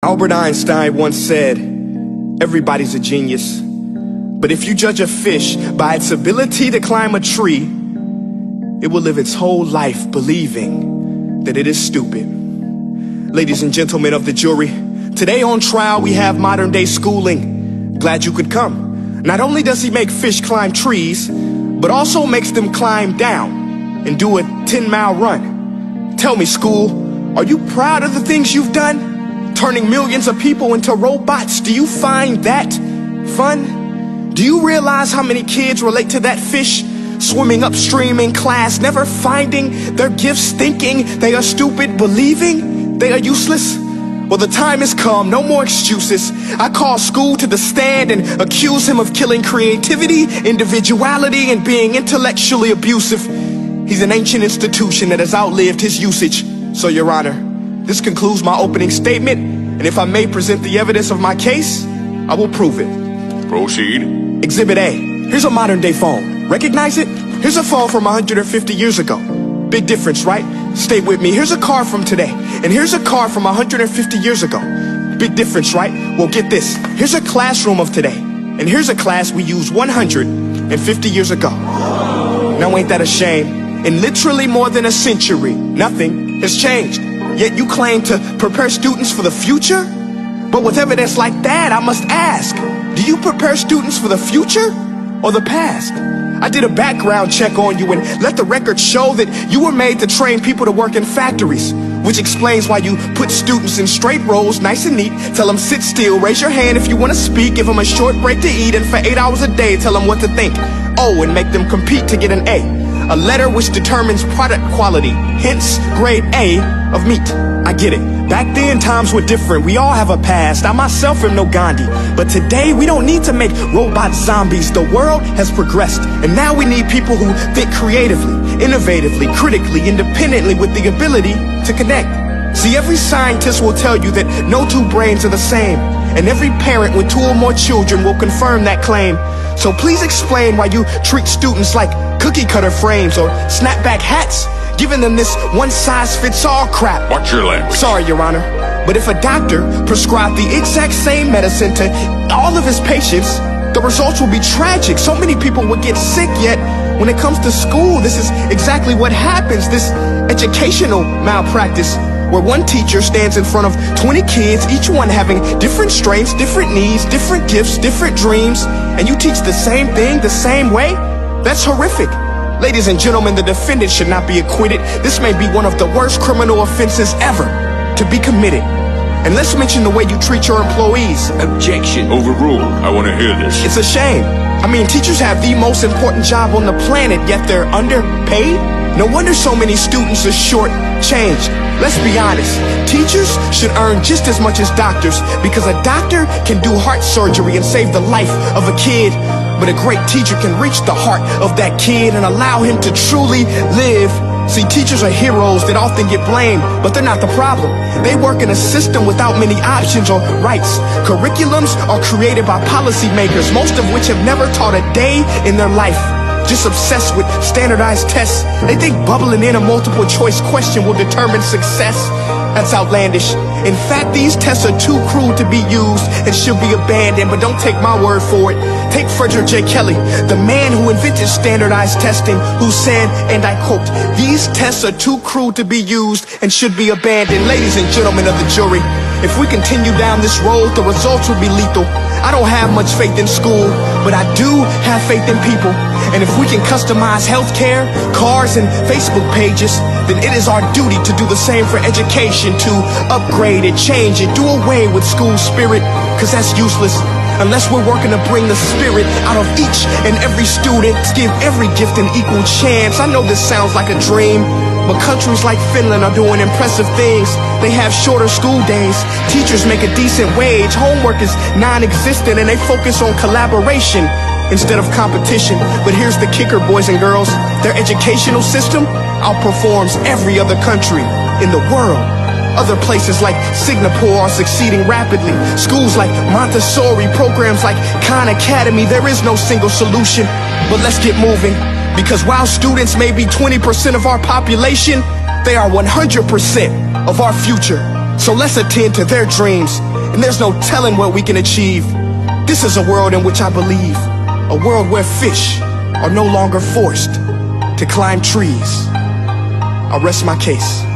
Albert Einstein once said, everybody's a genius, but if you judge a fish by its ability to climb a tree, it will live its whole life believing that it is stupid. Ladies and gentlemen of the jury, today on trial we have modern day schooling. Glad you could come. Not only does he make fish climb trees, but also makes them climb down and do a 10-mile run. Tell me, school, are you proud of the things you've done? Turning millions of people into robots, do you find that fun? Do you realize how many kids relate to that fish swimming upstream in class, never finding their gifts, thinking they are stupid, believing they are useless? Well, the time has come, no more excuses. I call school to the stand and accuse him of killing creativity, individuality, and being intellectually abusive. He's an ancient institution that has outlived his usage. So, Your Honor, this concludes my opening statement, and if I may present the evidence of my case, I will prove it. Proceed. Exhibit A. Here's a modern day phone. Recognize it? Here's a phone from 150 years ago. Big difference, right? Stay with me. Here's a car from today, and here's a car from 150 years ago. Big difference, right? Well, get this. Here's a classroom of today, and here's a class we used 150 years ago. Now ain't that a shame? In literally more than a century, nothing has changed. Yet you claim to prepare students for the future? But with evidence like that, I must ask, do you prepare students for the future or the past? I did a background check on you and let the record show that you were made to train people to work in factories, which explains why you put students in straight rows, nice and neat, tell them sit still, raise your hand if you want to speak, give them a short break to eat, and for 8 hours a day tell them what to think. Oh, and make them compete to get an A. A letter which determines product quality, hence grade A of meat. I get it. Back then, times were different. We all have a past. I myself am no Gandhi. But today, we don't need to make robot zombies. The world has progressed. And now we need people who think creatively, innovatively, critically, independently, with the ability to connect. See, every scientist will tell you that no two brains are the same. And every parent with 2 or more children will confirm that claim. So please explain why you treat students like cookie cutter frames or snapback hats, giving them this one-size-fits-all crap. Watch your language. Sorry, Your Honor, but if a doctor prescribed the exact same medicine to all of his patients, the results will be tragic. So many people would get sick, yet when it comes to school, this is exactly what happens. This educational malpractice, where one teacher stands in front of 20 kids, each one having different strengths, different needs, different gifts, different dreams, and you teach the same thing the same way? That's horrific. Ladies and gentlemen, the defendant should not be acquitted. This may be one of the worst criminal offenses ever to be committed. And let's mention the way you treat your employees. Objection. Overruled. I want to hear this. It's a shame. I mean, teachers have the most important job on the planet, yet they're underpaid? No wonder so many students are short-changed. Let's be honest, teachers should earn just as much as doctors, because a doctor can do heart surgery and save the life of a kid, but a great teacher can reach the heart of that kid and allow him to truly live. See, teachers are heroes that often get blamed, but they're not the problem. They work in a system without many options or rights. Curriculums are created by policymakers, most of which have never taught a day in their life. Just obsessed with standardized tests. They think bubbling in a multiple choice question will determine success. That's outlandish. In fact, these tests are too cruel to be used and should be abandoned, but don't take my word for it. Take Frederick J. Kelly, the man who invented standardized testing, who said, and I quote, "These tests are too cruel to be used and should be abandoned." Ladies and gentlemen of the jury, if we continue down this road, the results will be lethal. I don't have much faith in school, but I do have faith in people. And if we can customize healthcare, cars, and Facebook pages, then it is our duty to do the same for education, to upgrade it, change it, do away with school spirit, because that's useless unless we're working to bring the spirit out of each and every student, give every gift an equal chance. I know this sounds like a dream, but countries like Finland are doing impressive things. They have shorter school days, teachers make a decent wage, homework is non-existent, and they focus on collaboration instead of competition. But here's the kicker, boys and girls. Their educational system outperforms every other country in the world. Other places like Singapore are succeeding rapidly. Schools like Montessori, programs like Khan Academy, there is no single solution. But let's get moving, because while students may be 20% of our population, they are 100% of our future. So let's attend to their dreams, and there's no telling what we can achieve. This is a world in which I believe, a world where fish are no longer forced to climb trees. I'll rest my case.